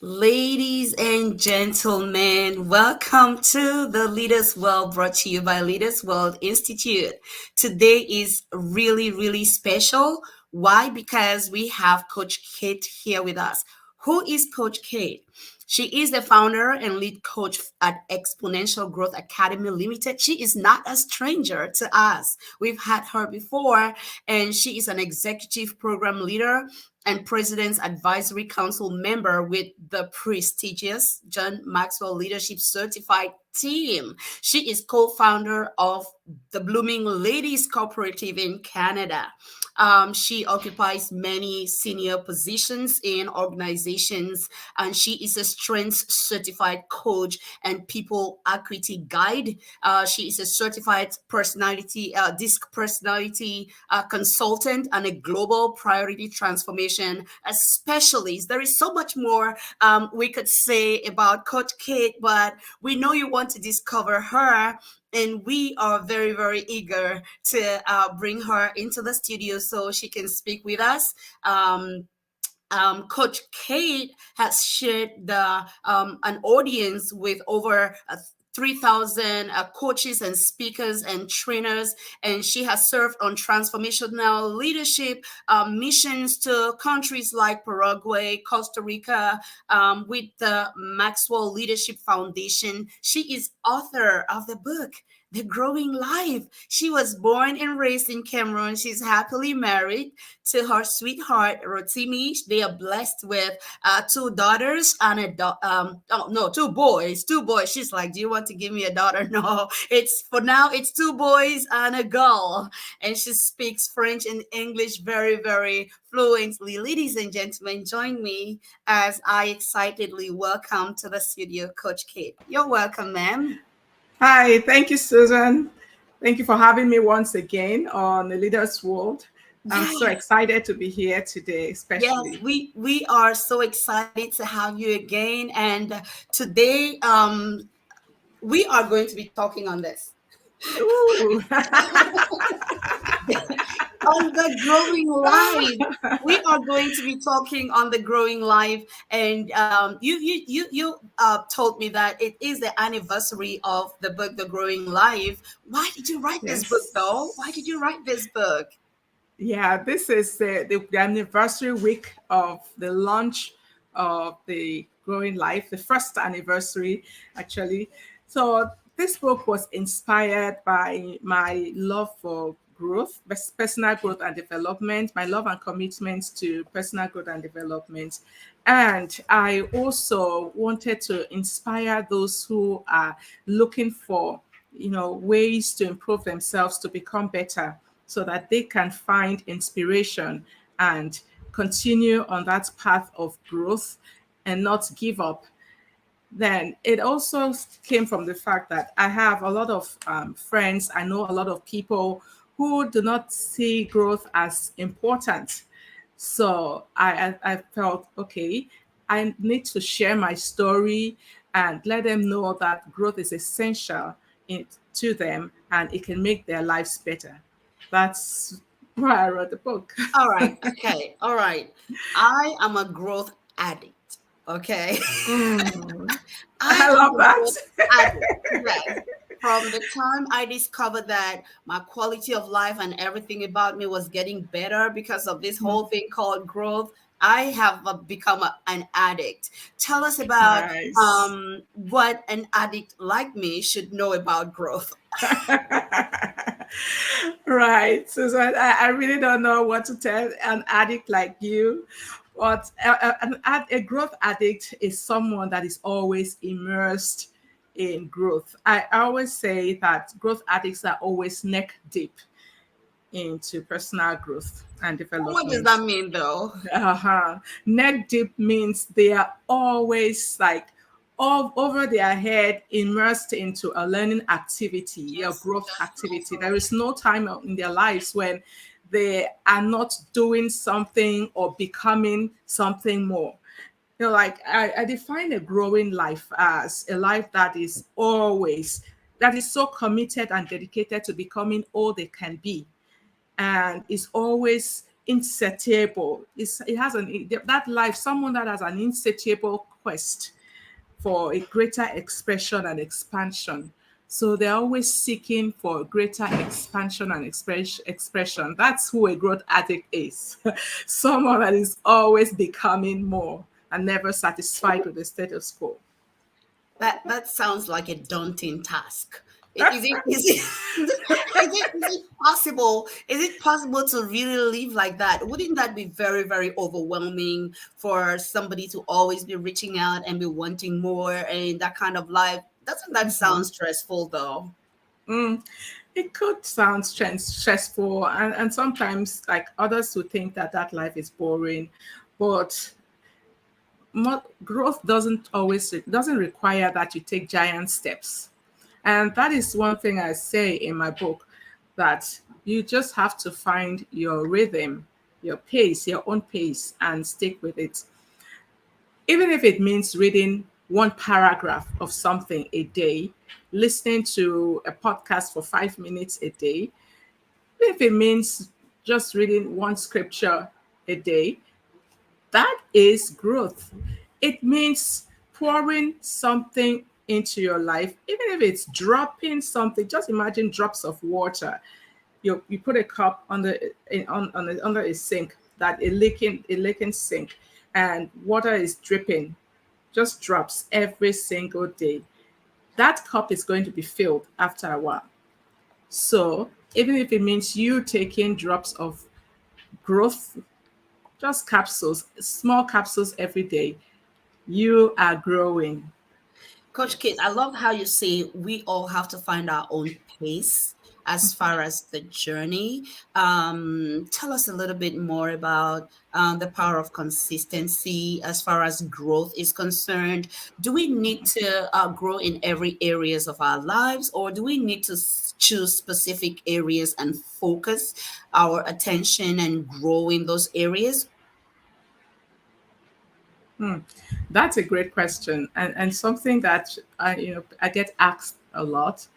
Ladies and gentlemen, welcome to the Leaders World brought to you by Leaders World Institute. Today is really, really special. Why? Because we have Coach Kate here with us. Who is Coach Kate? She is the founder and lead coach at Exponential Growth Academy Limited. She is not a stranger to us. We've had her before, and she is an executive program leader and President's Advisory Council member with the prestigious John Maxwell Leadership Certified Team. She is co founder of the Blooming Ladies Cooperative in Canada. She occupies many senior positions in organizations, and she is a strengths certified coach and people equity guide. She is a certified disc personality consultant and a global priority transformation specialist. There is so much more we could say about Coach Kate, but we know you want to discover her, and we are very, very eager to bring her into the studio so she can speak with us. Coach Kate has shared an audience with over 3,000 coaches and speakers and trainers, and she has served on transformational leadership missions to countries like Paraguay, Costa Rica, with the Maxwell Leadership Foundation. She is author of the book The Growing Life. She was born and raised in Cameroon. She's happily married to her sweetheart, Rotimi. They are blessed with two daughters and oh no, two boys. Two boys. She's like, do you want to give me a daughter? No, it's for now. It's two boys and a girl, and she speaks French and English very, very fluently. Ladies and gentlemen, join me as I excitedly welcome to the studio, Coach Kate. You're welcome, ma'am. Hi, thank you, Susan. Thank you for having me once again on the Leaders World. I'm so Yes. excited to be here today, Yes, especially. we are so excited to have you again. And today, we are going to be talking on this. Ooh. On the growing life. We are going to be talking on the growing life, and you told me that it is the anniversary of the book, The Growing Life. Why did you write this book, though? Why did you Yes. write this book? Yeah, this is the anniversary week of the launch of the Growing Life, the first anniversary, actually. So this book was inspired by my love for growth, personal growth and development, my love and commitment to personal growth and development. And I also wanted to inspire those who are looking for, ways to improve themselves to become better so that they can find inspiration and continue on that path of growth and not give up. Then it also came from the fact that I have a lot of friends, I know a lot of people who do not see growth as important. So I felt, okay, I need to share my story and let them know that growth is essential to them and it can make their lives better. That's why I wrote the book. All right, okay, all right. I am a growth addict. Okay. Mm, I I am love a that. growth addict. Yes. From the time I discovered that my quality of life and everything about me was getting better because of this whole thing called growth, I have become an addict. Tell us about Nice. what an addict like me should know about growth. Right. So I really don't know what to tell an addict like you. But a growth addict is someone that is always immersed in growth. I always say that growth addicts are always neck deep into personal growth and What does that development. mean, though? Uh-huh. Neck deep means they are always like all over their head, immersed into a learning activity, a Just, growth just activity. There mentally. is no time in their lives when they are not doing something or becoming something more. Like I define a growing life as a life that is so committed and dedicated to becoming all they can be and is always insatiable. It has that life, someone that has an insatiable quest for a greater expression and expansion. So they're always seeking for greater expansion and expression. That's who a growth addict is. Someone that is always becoming more and never satisfied with the status quo. That sounds like a daunting task. Is it possible? Is it possible to really live like that? Wouldn't that be very, very overwhelming for somebody to always be reaching out and be wanting more and that kind of life? Doesn't that sound stressful though? Mm, it could sound stressful, and sometimes like others who think that that life is boring, but growth doesn't require that you take giant steps. And that is one thing I say in my book, that you just have to find your rhythm, your pace, your own pace, and stick with it. Even if it means reading one paragraph of something a day, listening to a podcast for 5 minutes a day, if it means just reading one scripture a day, that is growth. It means pouring something into your life, even if it's dropping something. Just imagine drops of water. You put a cup under a sink, that a leaking sink, and water is dripping, just drops every single day. That cup is going to be filled after a while. So even if it means you taking drops of growth, just capsules, small capsules every day, you are growing. Coach Kate, I love how you say we all have to find our own pace as far as the journey. Tell us a little bit more about the power of consistency as far as growth is concerned. Do we need to grow in every areas of our lives, or do we need to choose specific areas and focus our attention and grow in those areas? Hmm. That's a great question, and something that I get asked a lot,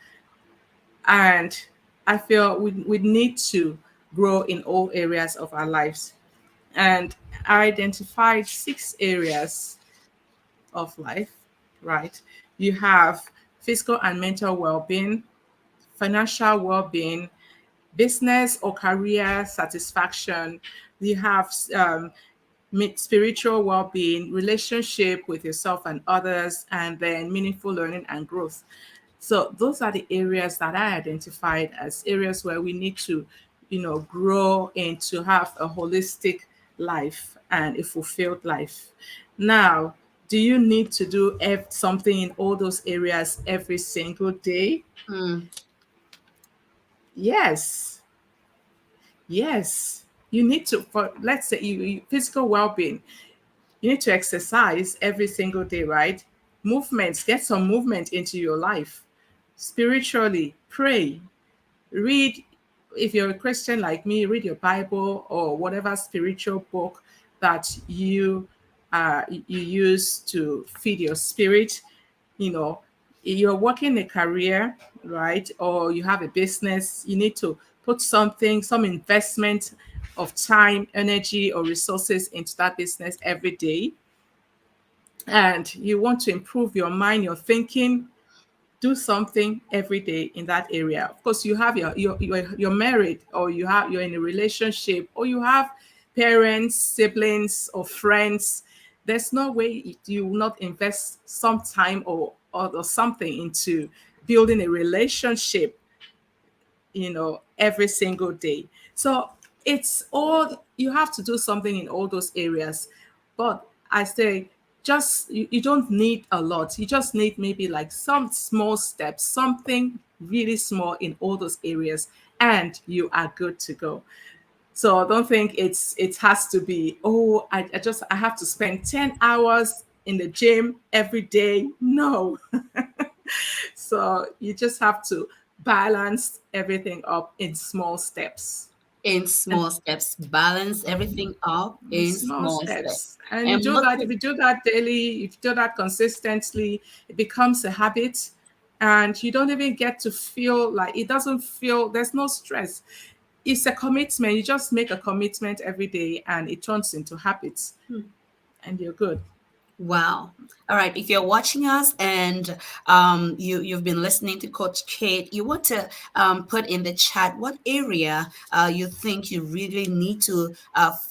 and I feel we need to grow in all areas of our lives. And I identified 6 areas of life. Right, you have physical and mental well-being, financial well-being, business or career satisfaction. You have spiritual well-being, relationship with yourself and others, and then meaningful learning and growth. So those are the areas that I identified as areas where we need to, grow and to have a holistic life and a fulfilled life. Now, do you need to do something in all those areas every single day? Mm, Yes. Yes. You need to, for let's say physical well-being. You need to exercise every single day, right? Movements, get some movement into your life. Spiritually, pray, read. If you're a Christian like me, read your Bible or whatever spiritual book that you use to feed your spirit. You know, you're working a career, right? Or you have a business, you need to put some investment of time, energy, or resources into that business every day. And you want to improve your mind, your thinking, do something every day in that area. Of course, you have you're married, or you're in a relationship, or you have parents, siblings, or friends. There's no way you will not invest some time or something into building a relationship, every single day. So it's all, you have to do something in all those areas. But I say, just you don't need a lot. You just need maybe like some small steps, something really small in all those areas, and you are good to go. So I don't think it has to be, oh, I have to spend 10 hours in the gym every day. No. So you just have to balance everything up in small steps. in And small steps, balance everything up in small small steps. steps. And you And do that, if you do that daily, if you do that consistently, it becomes a habit, and you don't even get to feel like, it doesn't feel, there's no stress. it's a commitment. You just make a commitment every day and it turns into habits and you're good. Wow. All right. If you're watching us and you've been listening to Coach Kate, you want to put in the chat what area you think you really need to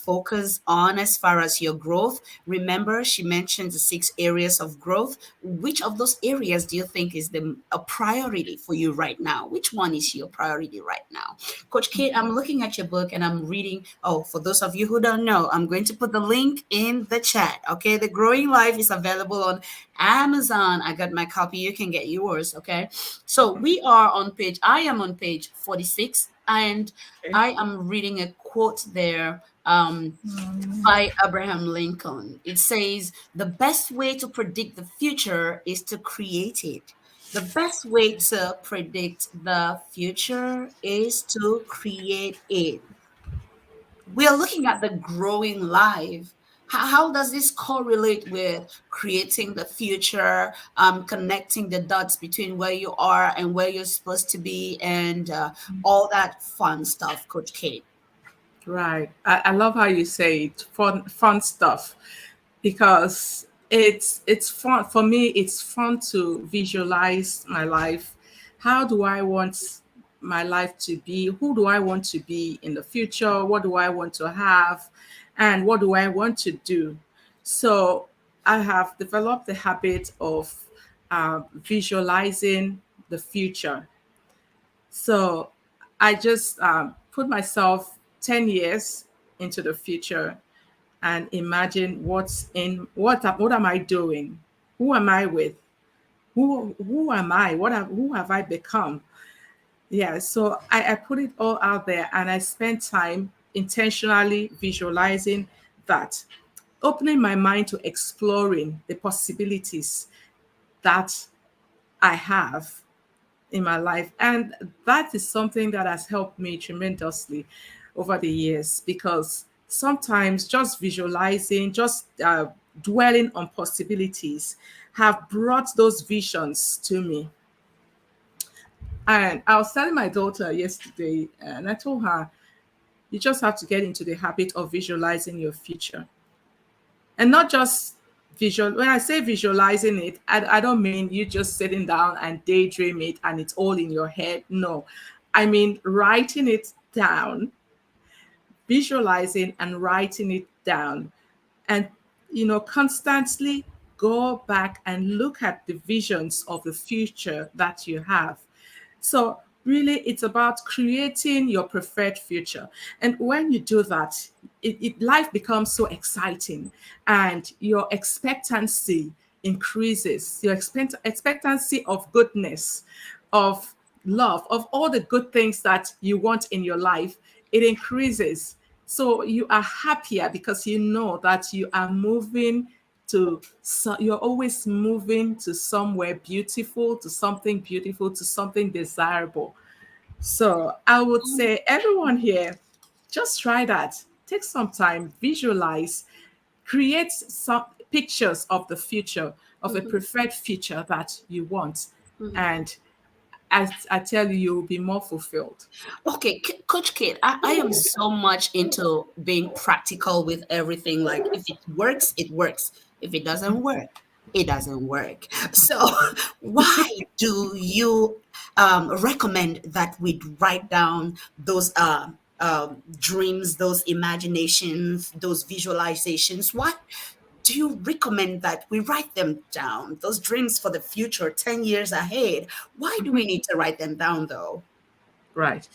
focus on as far as your growth. Remember, she mentioned the 6 areas of growth. Which of those areas do you think is a priority for you right now? Which one is your priority right now? Coach Kate, I'm looking at your book and I'm reading. Oh, for those of you who don't know, I'm going to put the link in the chat. Okay, The Growing Life is available on Amazon. I got my copy. You can get yours. Okay, so I am on page 46, and Okay. I am reading a quote there. By Abraham Lincoln. It says, the best way to predict the future is to create it. The best way to predict the future is to create it. We are looking at the growing life. How does this correlate with creating the future, connecting the dots between where you are and where you're supposed to be, and all that fun stuff, Coach Kate? Right. I love how you say it, fun stuff, because it's fun for me. It's fun to visualize my life. How do I want my life to be? Who do I want to be in the future? What do I want to have? And what do I want to do? So I have developed the habit of visualizing the future. So I just put myself 10 years into the future and imagine what am I doing? Who am I with? Who am I? Who have I become? Yeah, so I put it all out there and I spent time intentionally visualizing that, opening my mind to exploring the possibilities that I have in my life. And that is something that has helped me tremendously over the years, because sometimes just visualizing, just dwelling on possibilities have brought those visions to me. And I was telling my daughter yesterday, and I told her, you just have to get into the habit of visualizing your future. And not just visual. When I say visualizing it, I don't mean you just sitting down and daydream it and it's all in your head. No, I mean writing it down, visualizing and writing it down, and constantly go back and look at the visions of the future that you have. So really, it's about creating your preferred future. And when you do that, life becomes so exciting, and your expectancy increases. Your expectancy of goodness, of love, of all the good things that you want in your life, it increases. So you are happier because you know that you are moving you're always moving to somewhere beautiful, to something desirable. So I would say everyone here, just try that. Take some time, visualize, create some pictures of the future, of a Mhm, preferred future that you want. mhm. And as I tell you, you'll be more fulfilled. Okay, Coach Kate, I am so much into being practical with everything. Like, if it works, it works. If it doesn't work, it doesn't work. So, why do you recommend that we write down those dreams, those imaginations, those visualizations? What do you recommend that we write them down? Those dreams for the future, 10 years ahead. Why do we need to write them down, though? Right.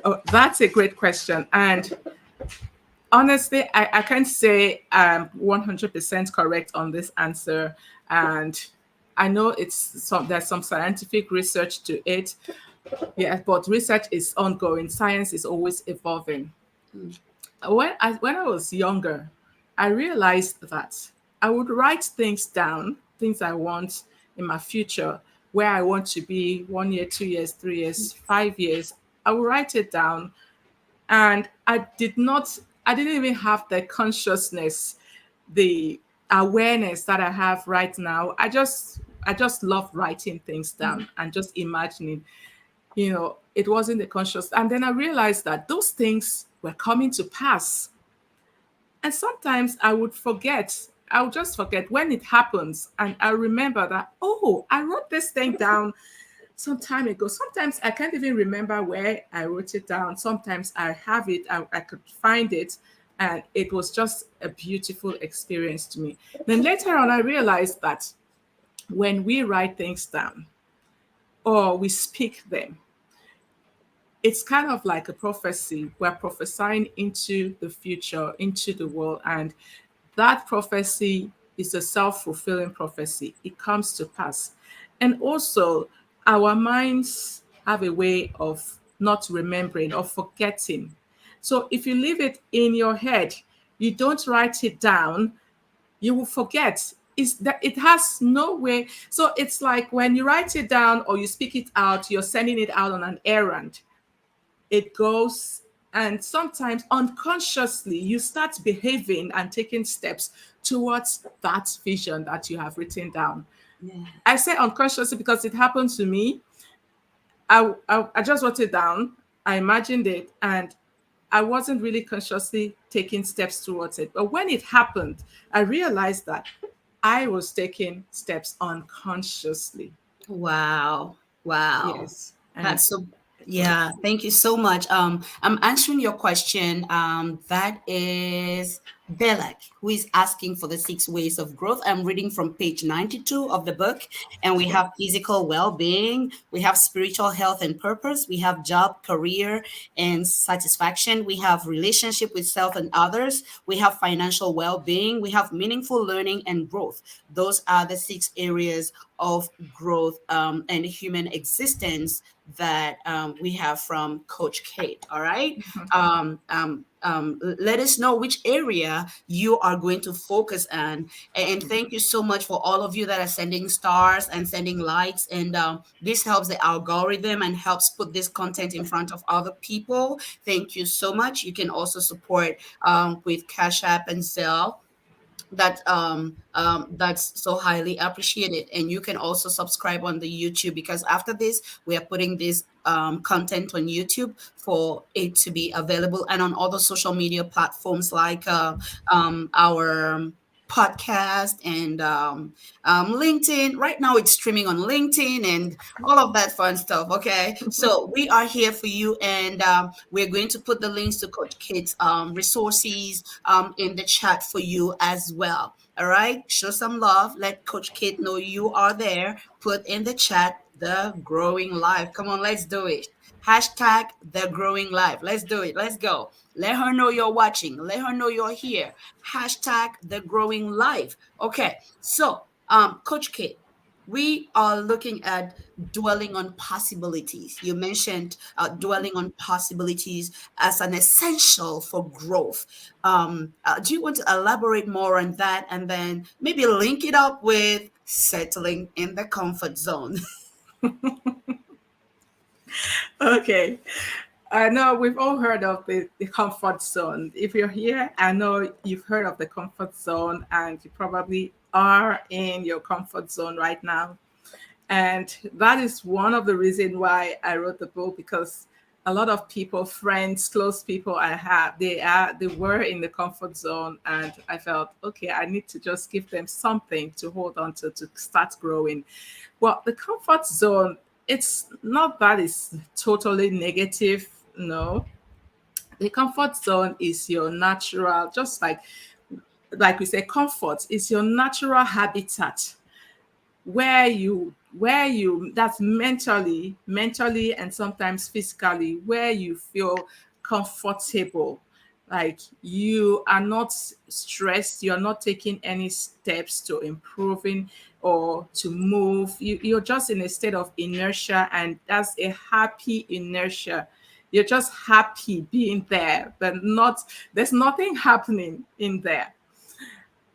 Oh, that's a great question. And honestly, I can't say I'm 100% correct on this answer. And I know there's some scientific research to it. Yeah, but research is ongoing. Science is always evolving. Mm, When I was younger, I realized that I would write things down, things I want in my future, where I want to be 1 year, 2 years, 3 years, 5 years. I would write it down, and I didn't even have the consciousness, the awareness that I have right now. I just love writing things down and just imagining. It wasn't a conscious. And then I realized that those things were coming to pass. And sometimes I would forget. I'll just forget when it happens. And I remember that, oh, I wrote this thing down some time ago. Sometimes I can't even remember where I wrote it down. Sometimes I have it, I could find it. And it was just a beautiful experience to me. Then later on, I realized that when we write things down or we speak them, it's kind of like a prophecy. We're prophesying into the future, into the world. And that prophecy is a self fulfilling prophecy. It comes to pass. And also, our minds have a way of not remembering or forgetting. So if you leave it in your head, you don't write it down, you will forget. Is that it has no way. So it's like when you write it down or you speak it out, you're sending it out on an errand. It goes, and sometimes unconsciously you start behaving and taking steps towards that vision that you have written down. Yeah. I say unconsciously because it happened to me. I just wrote it down, I imagined it, and I wasn't really consciously taking steps towards it. But when it happened, I realized that I was taking steps unconsciously. Wow. Wow. Yes. And That's so, it yeah, was. thank you so much. I'm answering your question. That is Belak, who is asking for the 6 ways of growth. I'm reading from page 92 of the book, and we have physical well-being, we have spiritual health and purpose, we have job, career, and satisfaction, we have relationship with self and others, we have financial well-being, we have meaningful learning and growth. Those are the 6 areas of growth and human existence that we have from Coach Kate. All right. Let us know which area you are going to focus on. And thank you so much for all of you that are sending stars and sending likes. And this helps the algorithm and helps put this content in front of other people. Thank you so much. You can also support with Cash App and Zelle. That's so highly appreciated. And you can also subscribe on the YouTube, because after this we are putting this content on YouTube for it to be available, and on other social media platforms like our podcast and LinkedIn. Right now it's streaming on LinkedIn and all of that fun stuff. Okay, so we are here for you, and we're going to put the links to Coach Kate's resources in the chat for you as well. All right, show some love. Let Coach Kate know you are there. Put in the chat the growing life. Come on, let's do it. Hashtag the growing life. Let's do it. Let's go. Let her know you're watching. Let her know you're here. Hashtag the growing life. Okay, so Coach Kate, we are looking at dwelling on possibilities. You mentioned dwelling on possibilities as an essential for growth. Do you want to elaborate more on that, and then maybe link it up with settling in the comfort zone? Okay. I know we've all heard of the comfort zone. If you're here, I know you've heard of the comfort zone and you probably are in your comfort zone right now. And that is one of the reasons why I wrote the book, because a lot of people, friends, close people I have, they were in the comfort zone, and I felt, okay, I need to just give them something to hold on to start growing. Well, the comfort zone, it's not that it's totally negative. No, the comfort zone is your natural, just like we say, comfort is your natural habitat where you that's mentally and sometimes physically, where you feel comfortable, like you are not stressed, you're not taking any steps to improving or to move. You're just in a state of inertia, and that's a happy inertia. You're just happy being there, but not there's nothing happening in there.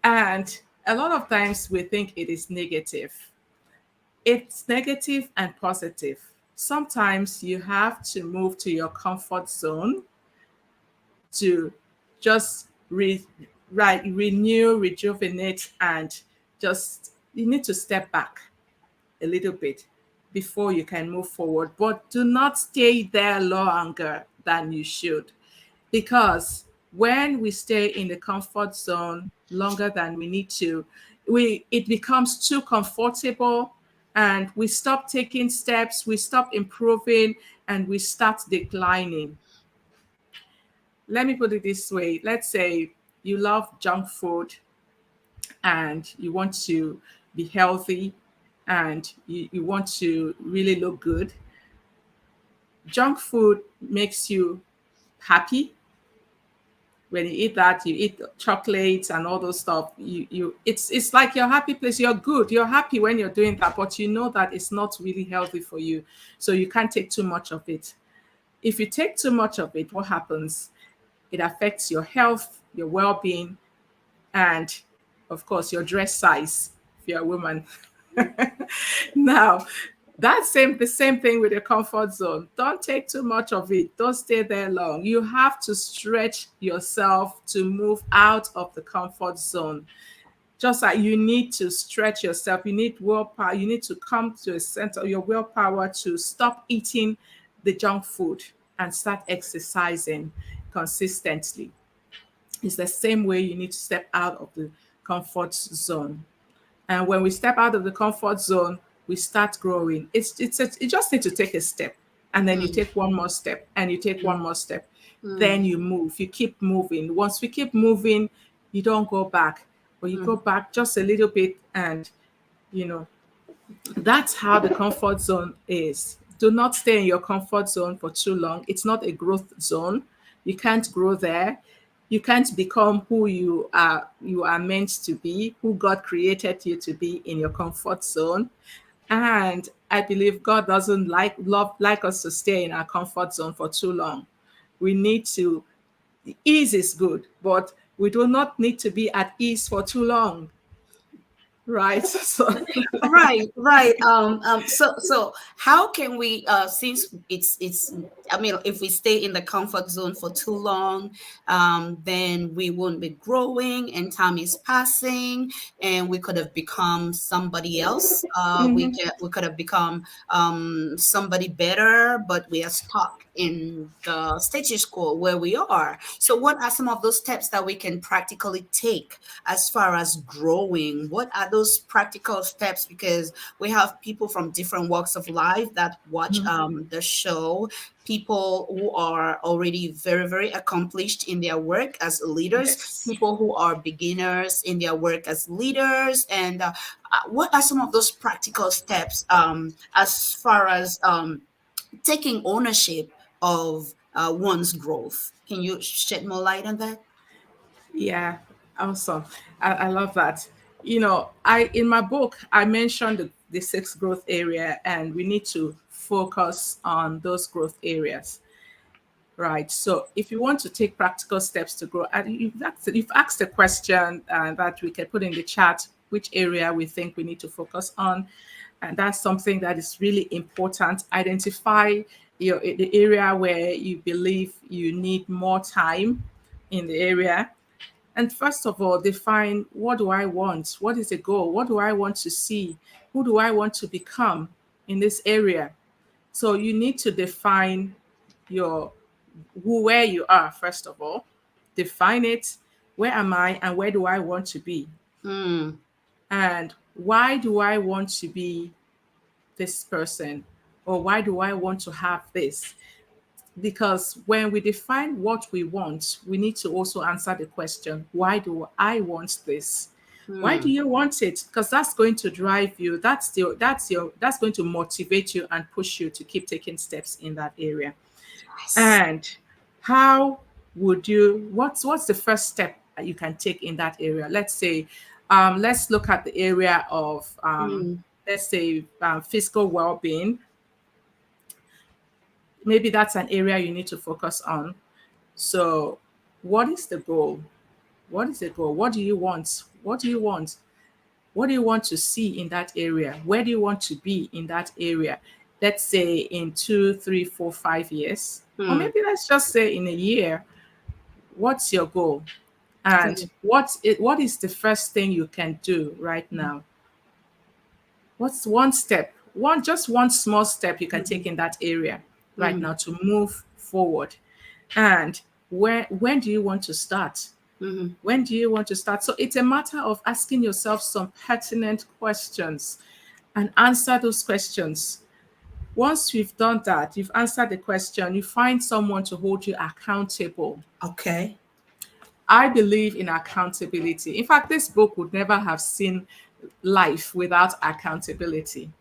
And a lot of times we think it is negative. It's negative and positive. Sometimes you have to move to your comfort zone to just renew, rejuvenate, and just you need to step back a little bit. before you can move forward. But do not stay there longer than you should, because when we stay in the comfort zone longer than we need to, we it becomes too comfortable, and we stop taking steps, we stop improving, and we start declining. Let me put it this way. Let's say you love junk food and you want to be healthy, and you want to really look good. Junk food makes you happy. When you eat that, you eat chocolates and all those stuff. It's like your happy place. You're good. You're happy when you're doing that, but you know that it's not really healthy for you. So you can't take too much of it. If you take too much of it, what happens? It affects your health, your well-being, and of course your dress size if you're a woman. Now, the same thing with the comfort zone. Don't take too much of it. Don't stay there long. You have to stretch yourself to move out of the comfort zone. Just like you need to stretch yourself, you need willpower, you need to come to a center of your willpower to stop eating the junk food and start exercising consistently. It's the same way you need to step out of the comfort zone. And when we step out of the comfort zone, we start growing. You just need to take a step, and then you Mm, take one more step, and you take one mm, more step. Then mm. you move. You keep moving. Once we keep moving, you don't go back, or you go Mm. back just a little bit, and you know that's how the comfort zone is. Do not stay in your comfort zone for too long. It's not a growth zone. You can't grow there. You can't become who you are meant to be, who God created you to be in your comfort zone. And I believe God doesn't like us to stay in our comfort zone for too long. We need to Ease is good, but we do not need to be at ease for too long, right? So Right, right. So how can we, since I mean, if we stay in the comfort zone for too long, then we won't be growing, and time is passing, and we could have become somebody else. We could have become somebody better, but we are stuck in the status quo where we are. So, what are some of those steps that we can practically take as far as growing? What are those practical steps? Because we have people from different walks of life that watch the show, people who are already very, very accomplished in their work as leaders, yes. people who are beginners in their work as leaders. And what are some of those practical steps as far as taking ownership of one's growth? Can you shed more light on that? Yeah, awesome. I love that. I in my book I mentioned the six growth area, and we need to focus on those growth areas, right? So if you want to take practical steps to grow, and you've asked a question that we can put in the chat, which area we think we need to focus on, and that's something that is really important. Identify the area where you believe you need more time in the area. And first of all, define, what do I want? What is the goal? What do I want to see? Who do I want to become in this area? So you need to define your where you are, first of all. Define it. Where am I and where do I want to be? Mm, And why do I want to be this person? Or why do I want to have this? Because when we define what we want, we need to also answer the question, why do I want this? Why do mm. you want it? Because that's going to drive you. That's going to motivate you and push you to keep taking steps in that area. Yes. And how would you what's the first step that you can take in that area? Let's say, let's look at the area of, Mm, let's say, physical well-being. Maybe that's an area you need to focus on. So, what is the goal? What is the goal? What do you want? What do you want? What do you want to see in that area? Where do you want to be in that area? Let's say in 2, 3, 4, 5 years, or mm. maybe let's just say in a year. What's your goal? And Okay. what is the first thing you can do right now? What's one step? one small step you can take in that area right now to move forward. And when do you want to start? When do you want to start? So it's a matter of asking yourself some pertinent questions and answer those questions. Once you've done that, you've answered the question, you find someone to hold you accountable. Okay. I believe in accountability. In fact, this book would never have seen life without accountability.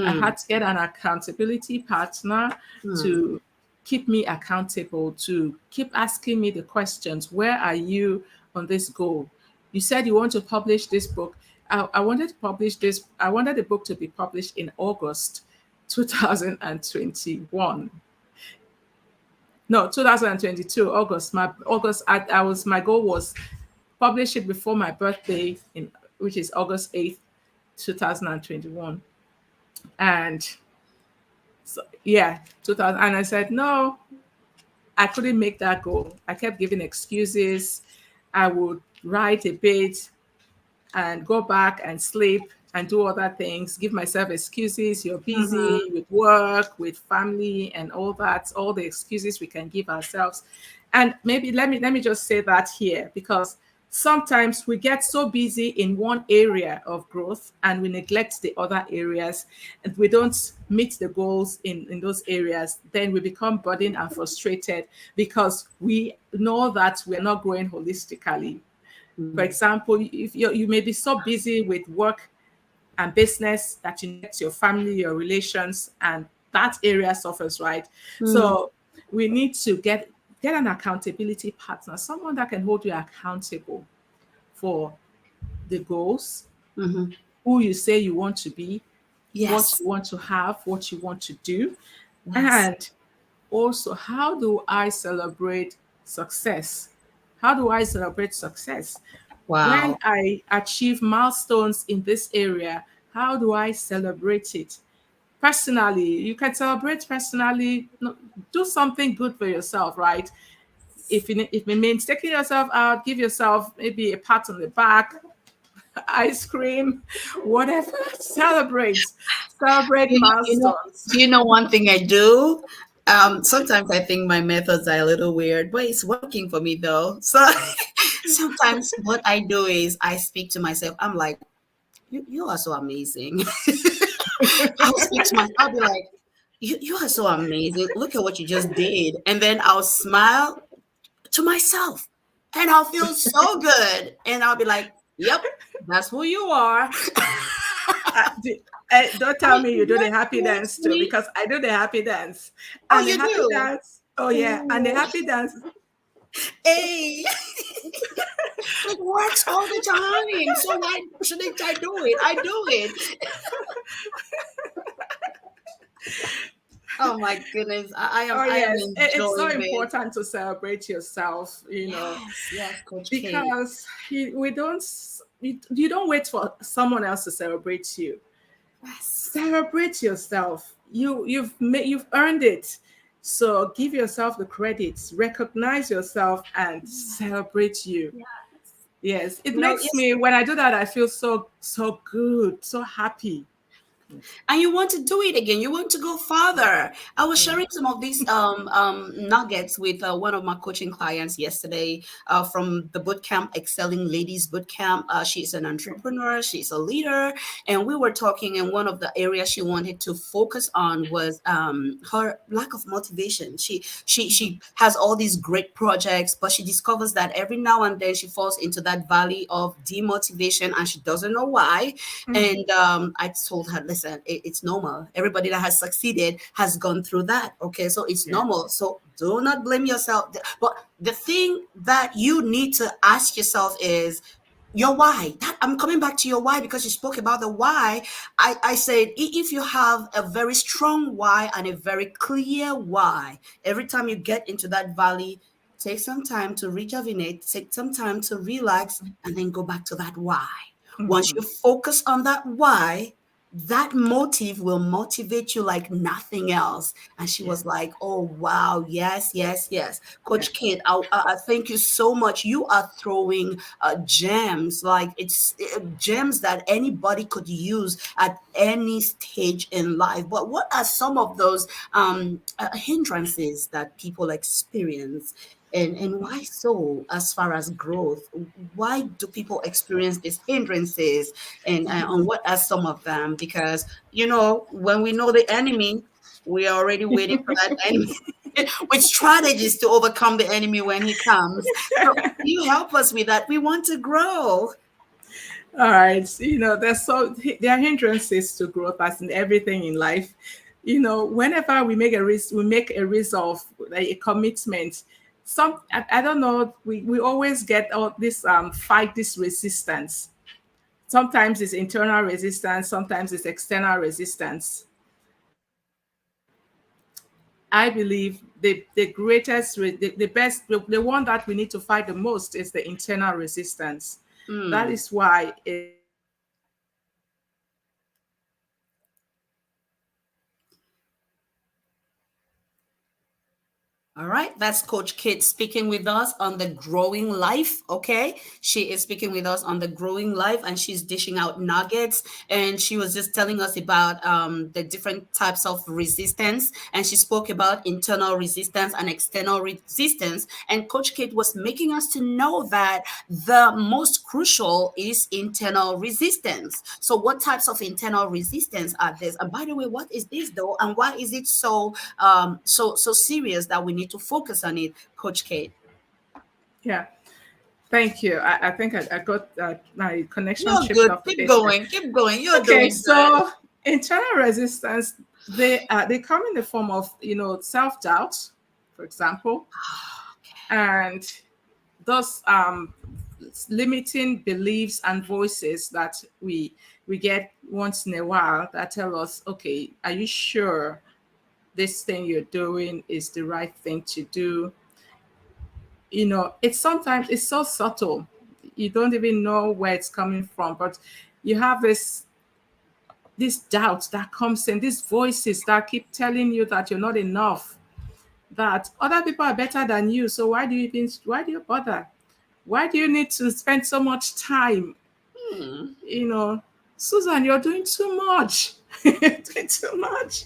I Mm, had to get an accountability partner mm, to keep me accountable, to keep asking me the questions. Where are you on this goal? You said you want to publish this book. I wanted to publish this. I wanted the book to be published in August 2021. No, 2022, August. My goal was publish it before my birthday, which is August 8th, 2021. And so, yeah, 2000. And I said, no, I couldn't make that goal. I kept giving excuses. I would write a bit and go back and sleep and do other things, give myself excuses. You're mhm, busy with work, with family, and all that, all the excuses we can give ourselves. And maybe let me just say that here, because sometimes we get so busy in one area of growth and we neglect the other areas, and we don't meet the goals in those areas. Then we become burdened and frustrated because we know that we're not growing holistically. For mm, example, if you may be so busy with work and business that you neglect your family, your relations, and that area suffers, right? mm, So we need to get an accountability partner, someone that can hold you accountable for the goals, mhm. who you say you want to be, what Yes. you want to have, what you want to do, Yes. and also how do I celebrate success? How do I celebrate success? When Wow. I achieve milestones in this area, how do I celebrate it? Personally, you can celebrate personally. No, do something good for yourself, right? If it means taking yourself out, give yourself maybe a pat on the back, ice cream, whatever. Celebrate milestones. Do you know one thing I do? Sometimes I think my methods are a little weird, but it's working for me though. So sometimes what I do is I speak to myself. I'm like, you are so amazing. I'll speak to myself. I'll be like, you are so amazing. Look at what you just did. And then I'll smile to myself and I'll feel so good. And I'll be like, yep, that's who you are. Uh, d- don't tell me you do the What happy dance makes too, me? because I do the happy dance. Oh, And the you happy do? dance, oh yeah, and the Ooh, happy dance. hey, it works all the time. So why shouldn't I do it? I do it. Oh my goodness, Oh I am yes, it's so enjoying it. important to celebrate yourself, Yes, yes, Coach K. because you don't wait for someone else to celebrate you. Yes, Celebrate yourself. You've earned it. So give yourself the credits, recognize yourself, and celebrate you. yes. Yes, it You know, makes yes, me, when I do that, I feel so good, so happy. and you want to do it again. You want to go farther. I was Yeah. sharing some of these nuggets with one of my coaching clients yesterday from the bootcamp, Excelling Ladies Bootcamp. She's an entrepreneur, she's a leader, and we were talking. And one of the areas she wanted to focus on was her lack of motivation. She has all these great projects, but she discovers that every now and then she falls into that valley of demotivation, and she doesn't know why. And I told her, listen, it's normal. Everybody that has succeeded has gone through that. Okay, so it's Yeah. normal. So do not blame yourself. But the thing that you need to ask yourself is your why. That I'm coming back to your why because you spoke about the why. I said if you have a very strong why and a very clear why, every time you get into that valley, take some time to rejuvenate, take some time to relax, and then go back to that why. Once you focus on that why, that motive will motivate you like nothing else. And she Yeah. was like, oh, wow. Yes, yes, yes. Yeah. Coach Kate, I thank you so much. You are throwing gems, like it's gems that anybody could use at any stage in life. But what are some of those hindrances that people experience? And why so, as far as growth? Why do people experience these hindrances? And on what are some of them? Because, when we know the enemy, we are already waiting for that enemy with strategies to overcome the enemy when he comes. So you help us with that. We want to grow. All right. There are hindrances to growth as in everything in life. Whenever we make a resolve, like a commitment. I don't know. We always get all this fight this resistance. Sometimes it's internal resistance. Sometimes it's external resistance. I believe the greatest, the best, the one that we need to fight the most is the internal resistance. That Hmm. is why it's important for us to understand All right, that's Coach Kate speaking with us on the growing life. Okay, she is speaking with us on the growing life, and she's dishing out nuggets. And she was just telling us about the different types of resistance, and she spoke about internal resistance and external resistance. And Coach Kate was making us to know that the most crucial is internal resistance. So, what types of internal resistance are there? And by the way, what is this though, and why is it so serious that we need to focus on it, Coach Kate? yeah. Thank you. I think I got my connection You're chipped good. off a Keep bit here. going. Keep going. You're Okay, doing good. so internal resistance, they come in the form of self doubt, for example, and those limiting beliefs and voices that we get once in a while that tell us, okay, are you sure this thing you're doing is the right thing to do? It's sometimes it's so subtle, you don't even know where it's coming from, but you have this doubt that comes in, these voices that keep telling you that you're not enough, that other people are better than you, so why do you bother, why do you need to spend so much time, Hmm. you know Susan, you're doing too much. You're doing too much.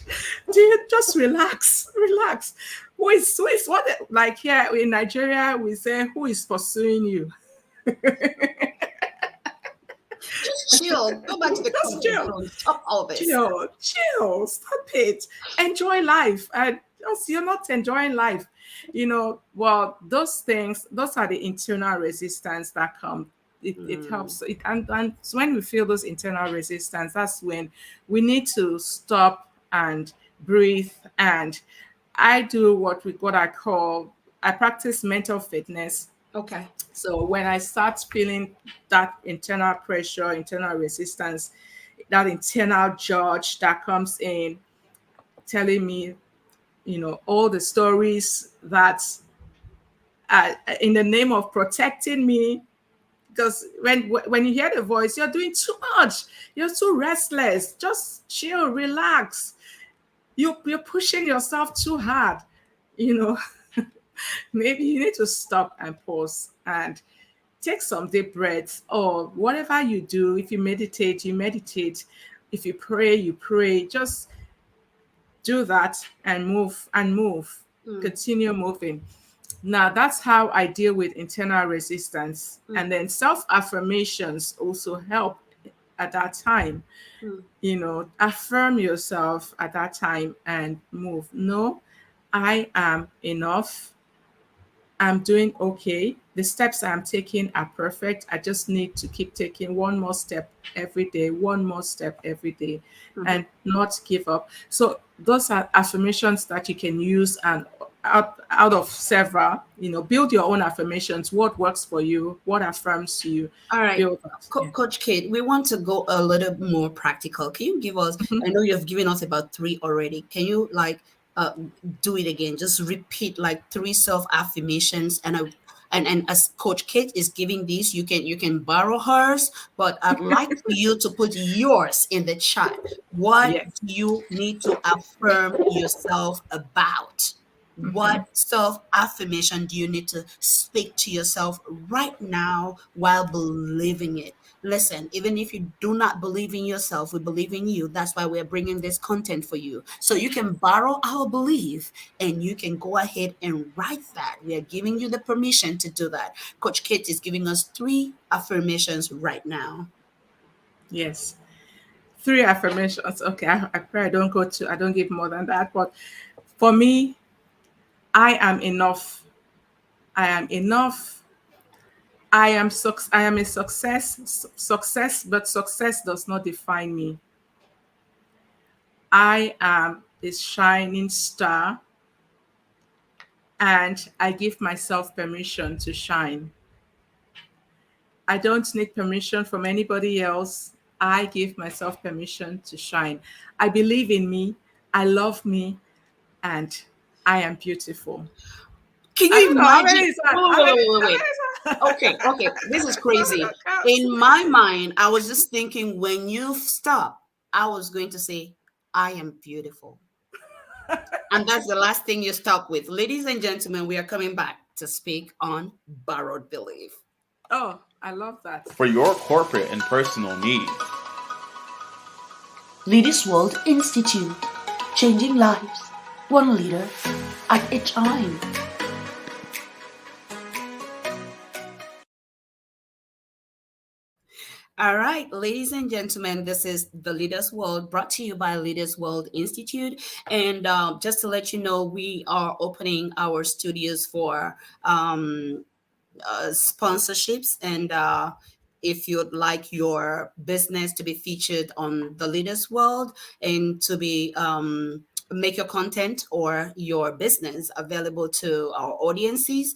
Do you just relax, relax? Who is what, like here in Nigeria we say, who is pursuing you? Just chill. Go back to the Just comfort chill. zone. Stop all this. Chill, stop it, enjoy life. And just, you're not enjoying life. Well, those are the internal resistance that come. It Hmm. helps it, and so when we feel those internal resistance, that's when we need to stop and breathe. And what I call, I practice mental fitness. Okay. So when I start feeling that internal pressure, internal resistance, that internal judge that comes in telling me, all the stories that in the name of protecting me, because when you hear the voice, you're doing too much, you're too restless, just chill, relax. You're pushing yourself too hard, you know. Maybe you need to stop and pause and take some deep breaths, or whatever you do. If you meditate, you meditate. If you pray, you pray. Just do that and move and move. Hmm. Continue moving. Now, that's how I deal with internal resistance. Hmm. And then self affirmations also help at that time. Hmm. Affirm yourself at that time and move. No, I am enough. I'm doing okay. The steps I'm taking are perfect. I just need to keep taking one more step every day, one more step every day, Hmm. and not give up. So those are affirmations that you can use, and out of several, build your own affirmations. What works for you? What affirms you? All right. Build that. Yeah. Coach Kate, we want to go a little more practical. Can you give us, I know you've given us about three already. Can you uh do it again? Just repeat like three self affirmations, and And as Coach Kate is giving this, you can borrow hers, but I'd like for you to put yours in the chat. What Yes. do you need to affirm yourself about? What self affirmation do you need to speak to yourself right now while believing it? Listen, even if you do not believe in yourself, we believe in you. That's why we're bringing this content for you. So you can borrow our belief and you can go ahead and write that. We are giving you the permission to do that. Coach Kate is giving us three affirmations right now. Yes. Three affirmations. Okay, I pray I don't give more than that. But for me, I am enough. I am enough. I am a success, but success does not define me. I am a shining star, and I give myself permission to shine. I don't need permission from anybody else. I give myself permission to shine. I believe in me. I love me, and I am beautiful. Can I you don't know how imagine? many is that? Wait, How wait, many? wait, wait, wait, How wait. many is Okay, that? okay. This is How many crazy. counts? In my mind, I was just thinking when you stop, I was going to say, I am beautiful. And that's the last thing you stop with. Ladies and gentlemen, we are coming back to speak on borrowed belief. Oh, I love that. For your corporate and personal needs. Leaders World Institute, changing lives, one leader at a time. All right, ladies and gentlemen, this is the Leaders World brought to you by Leaders World Institute. And just to let you know, we are opening our studios for sponsorships. And if you'd like your business to be featured on the Leaders World and to be make your content or your business available to our audiences,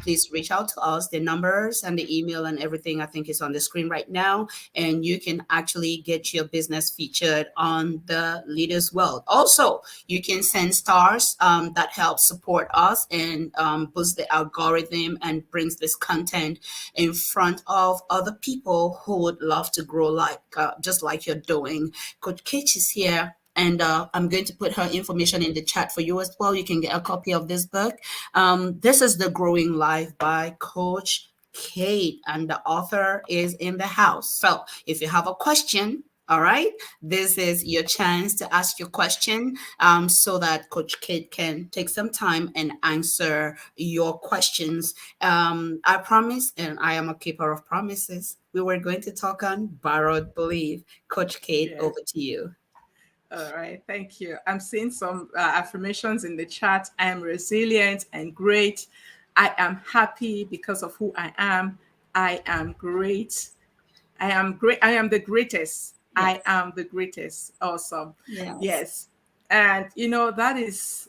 please reach out to us. The numbers and the email and everything I think is on the screen right now, and you can actually get your business featured on the Leaders World. Also, you can send stars that help support us and boost the algorithm and brings this content in front of other people who would love to grow like just like you're doing. Coach Kitch is here, and I'm going to put her information in the chat for you as well. You can get a copy of this book. This is The Growing Life by Coach Kate, and the author is in the house. So if you have a question, all right, this is your chance to ask your question so that Coach Kate can take some time and answer your questions. I promise, and I am a keeper of promises, we were going to talk on borrowed belief. Coach Kate, Yes. over to you. All right. Thank you. I'm seeing some affirmations in the chat. I am resilient and great. I am happy because of who I am. I am great. I am great. I am the greatest. I Yes. am the greatest. Awesome. Yes. Yes. And that is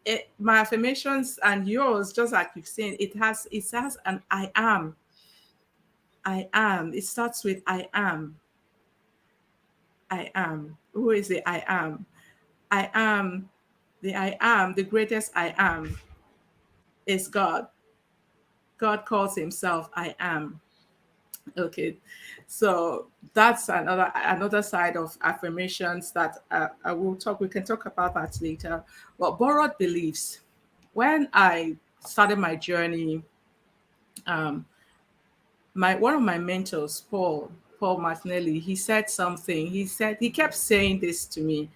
it. My affirmations and yours, just like you've seen, it has an I am. I am. It starts with I am. I am. Who is the I am? I am. The I am, the greatest I am is God. God calls himself I am. Okay, so that's another side of affirmations that I will talk. We can talk about that later. But borrowed beliefs. When I started my journey, um, my one of my mentors, Paul Martinelli, he said something. He kept saying this to me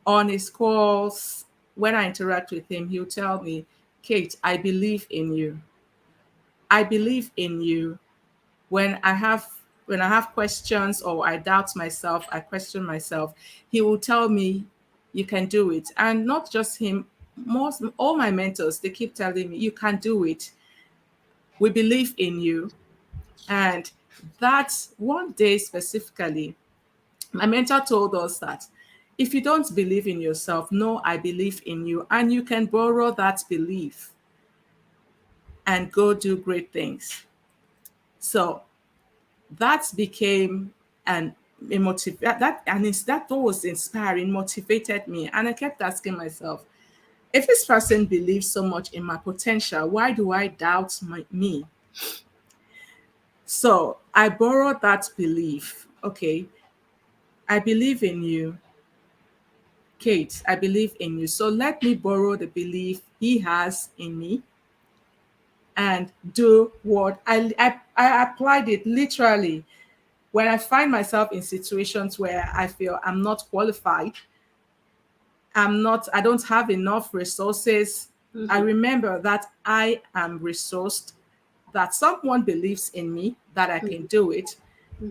on his calls. When I interact with him, he'll tell me, "Kate, I believe in you. I believe in you." When I have questions or I doubt myself, I question myself, he will tell me, you can do it. And not just him, most all my mentors, they keep telling me, you can do it. We believe in you. And that one day specifically, my mentor told us that if you don't believe in yourself, no, I believe in you. And you can borrow that belief and go do great things. So that became an a motive that and it's that was inspiring, motivated me. And I kept asking myself, If this person believes so much in my potential, why do I doubt me? So I borrow that belief. Okay, I believe in you, Kate. I believe in you. So let me borrow the belief he has in me and do what I applied it literally. When I find myself in situations where I feel I'm not qualified, I don't have enough resources, I Mm-hmm. remember that I am resourced, that someone believes in me, that I can do it.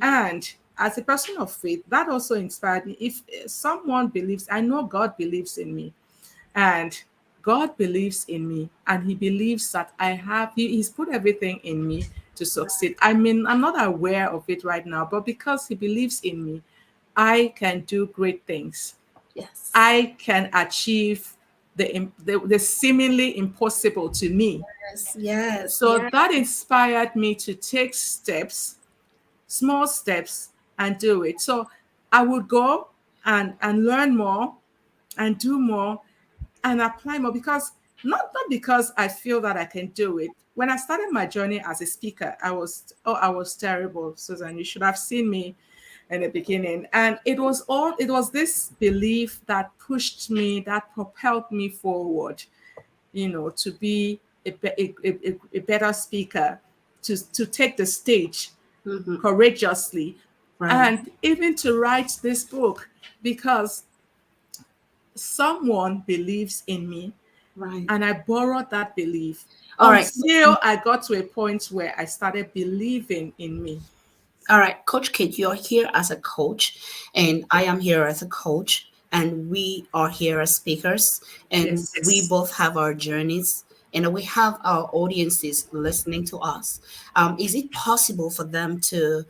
And as a person of faith, that also inspired me. If someone believes, I know God believes in me, and God believes in me, and He believes that He's put everything in me to succeed. I mean, I'm not aware of it right now, but because He believes in me, I can do great things. Yes. I can achieve the seemingly impossible to me. Yes. Yes. So that inspired me to take steps, small steps, and do it. So I would go and learn more and do more and apply more, because not because I feel that I can do it. When I started my journey as a speaker, I was terrible, Susan. You should have seen me in the beginning. And it was this belief that pushed me, that propelled me forward, to be a better speaker, to take the stage Mm-hmm. courageously, Right. and even to write this book, because someone believes in me, Right. and I borrowed that belief All right. until I got to a point where I started believing in me. All right, Coach Kate, you're here as a coach, and I am here as a coach, and we are here as speakers, and Yes. we both have our journeys, and we have our audiences listening to us. Is it possible for them to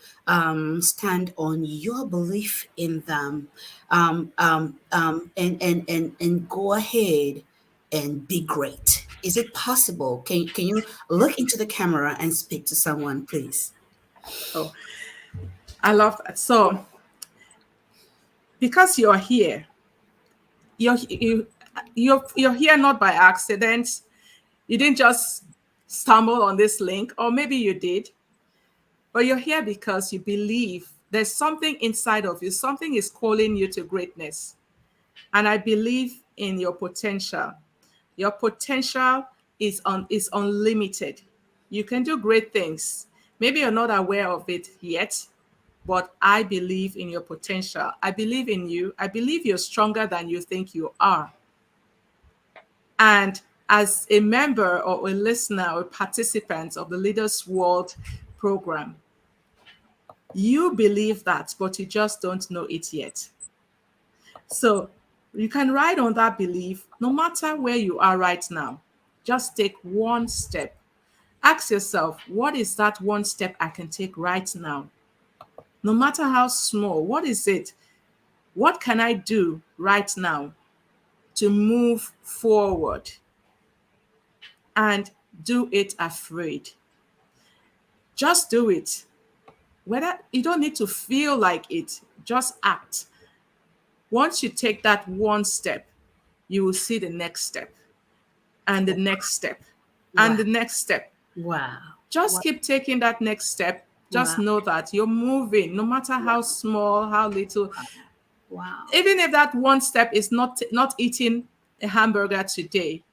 stand on your belief in them, and go ahead and be great? Is it possible? Can you look into the camera and speak to someone, please? Oh, I love that. So, because you're here, you're you, you're here not by accident. You didn't just stumble on this link, or maybe you did, but you're here because you believe there's something inside of you. Something is calling you to greatness. And I believe in your potential. Your potential is unlimited. You can do great things. Maybe you're not aware of it yet, but I believe in your potential. I believe in you. I believe you're stronger than you think you are. And as a member or a listener or participant of the Leaders World program, you believe that, but you just don't know it yet. So you can ride on that belief no matter where you are right now. Just take one step. Ask yourself, what is that one step I can take right now? No matter how small, what is it? What can I do right now to move forward, and do it afraid? Just do it. Whether you don't need to feel like it, just act. Once you take that one step, you will see the next step, and the next step, and Wow. the next step. Wow. Just Wow. keep taking that next step. Just Wow. know that you're moving, no matter Wow. how small, how little. Wow. Even if that one step is not eating a hamburger today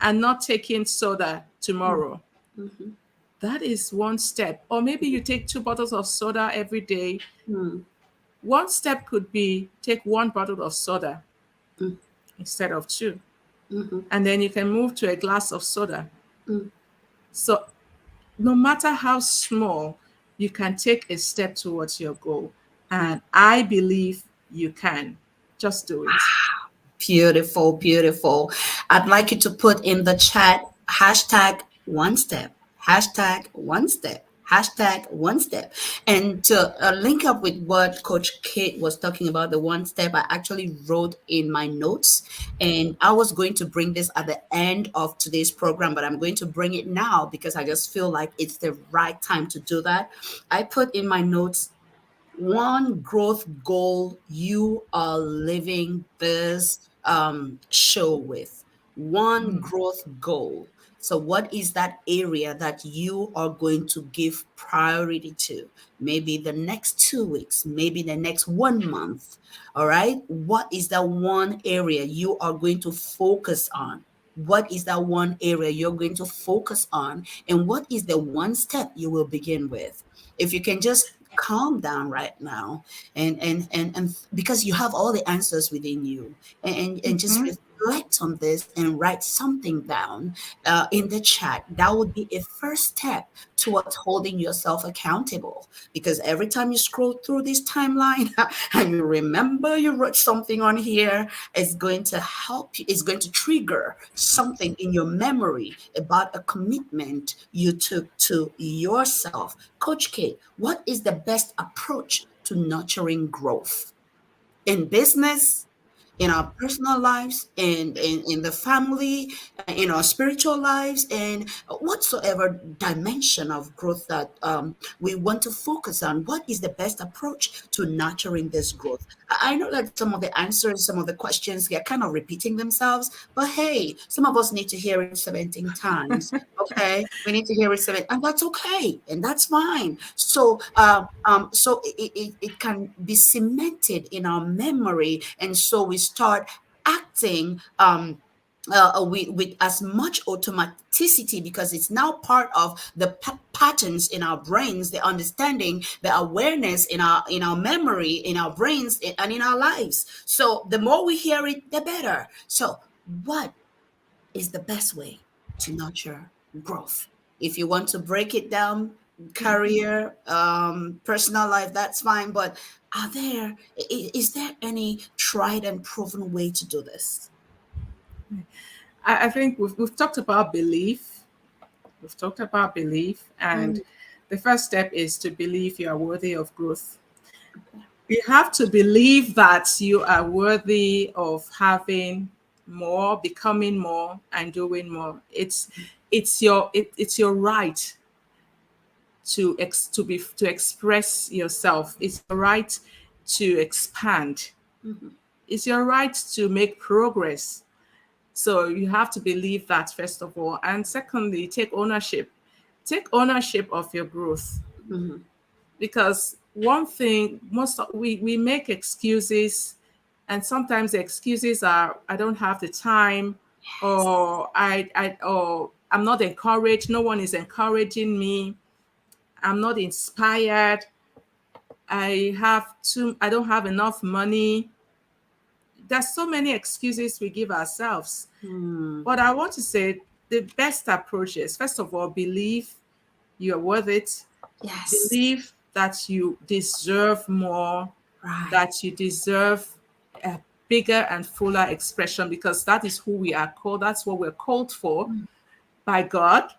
and not taking soda tomorrow, Mm-hmm. that is one step. Or maybe you take 2 bottles of soda every day. Mm-hmm. One step could be take 1 bottle of soda instead of two. Mm-hmm. And then you can move to a glass of soda. Mm-hmm. So no matter how small, you can take a step towards your goal. And I believe you can. Just do it. Beautiful, beautiful. I'd like you to put in the chat hashtag one step, hashtag one step, hashtag one step. And to link up with what Coach Kate was talking about, the one step, I actually wrote in my notes, and I was going to bring this at the end of today's program, but I'm going to bring it now because I just feel like it's the right time to do that. I put in my notes one growth goal you are living this show with. one growth goal. So, what is that area that you are going to give priority to? Maybe the next 2 weeks, maybe the next 1 month. All right. What is that one area you are going to focus on? What is that one area you're going to focus on? And what is the one step you will begin with? If you can just calm down right now, and because you have all the answers within you, and just reflect on this and write something down in the chat, that would be a first step towards holding yourself accountable. Because every time you scroll through this timeline and you remember you wrote something on here, it's going to help you, it's going to trigger something in your memory about a commitment you took to yourself. Coach K, what is the best approach to nurturing growth in business, in our personal lives, in the family, in our spiritual lives, and whatsoever dimension of growth that we want to focus on? What is the best approach to nurturing this growth? I know that some of the answers, some of the questions, they're kind of repeating themselves, but hey, some of us need to hear it 17 times. Okay, we need to hear it seven, and that's okay, and that's fine. So it can be cemented in our memory, and so we start acting with as much automaticity, because it's now part of the patterns in our brains, the understanding, the awareness in our memory, in our brains, and in our lives. So the more we hear it, the better. So what is the best way to nurture growth? If you want to break it down, career, personal life, that's fine. But is there any tried and proven way to do this? I think we've talked about belief. We've talked about belief, and Mm. the first step is to believe you are worthy of growth. You have to believe that you are worthy of having more, becoming more, and doing more. It's your right to express yourself. It's your right to expand. Mhm. It's your right to make progress. So you have to believe that, first of all. And secondly, take ownership. Take ownership of your growth. Mhm. Because one thing, we make excuses, and sometimes the excuses are, I don't have the time, or or I'm not encouraged, no one is encouraging me, I'm not inspired, I don't have enough money. There's so many excuses we give ourselves. Hmm. But I want to say the best approach is, first of all, believe you're worth it. Yes. Believe that you deserve more, Right. that you deserve a bigger and fuller expression, because that is who we are called. That's what we're called for by God.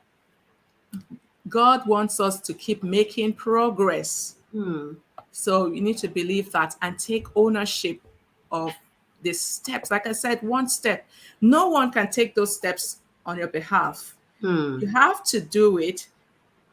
God wants us to keep making progress. Hmm. So you need to believe that and take ownership of the steps. Like I said, one step. No one can take those steps on your behalf. You Hmm. have to do it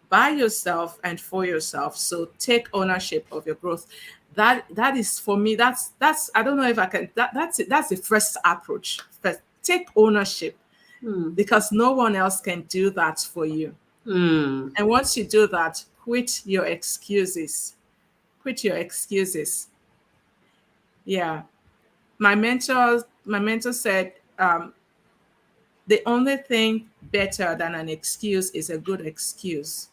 by yourself and for yourself. So take ownership of your growth. That is, for me, that's I don't know if I can, that's it. That's the first approach. First, take ownership, Hmm. because no one else can do that for you. Hmm. And once you do that, quit your excuses. Quit your excuses. Yeah. My mentor said, the only thing better than an excuse is a good excuse.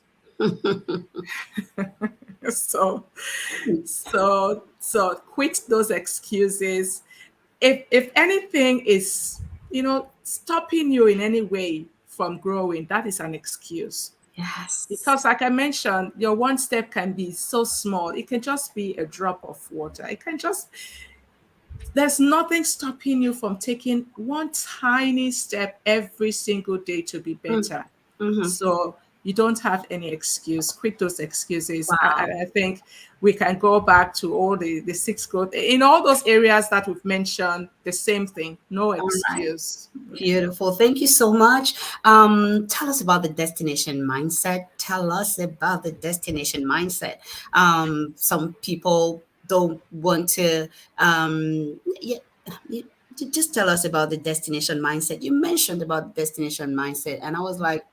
So so quit those excuses. If anything is, stopping you in any way from growing, that is an excuse. Yes. Because, like I mentioned, your one step can be so small. It can just be a drop of water. There's nothing stopping you from taking one tiny step every single day to be better. Mm-hmm. So you don't have any excuse. Quit those excuses. Wow. I think we can go back to all the six growth in all those areas that we've mentioned. The same thing. No All right. excuse. Yeah. Beautiful. Thank you so much. Tell us about the destination mindset. Tell us about the destination mindset. Some people don't want to, yeah, Just tell us about the destination mindset. You mentioned about destination mindset, and I was like,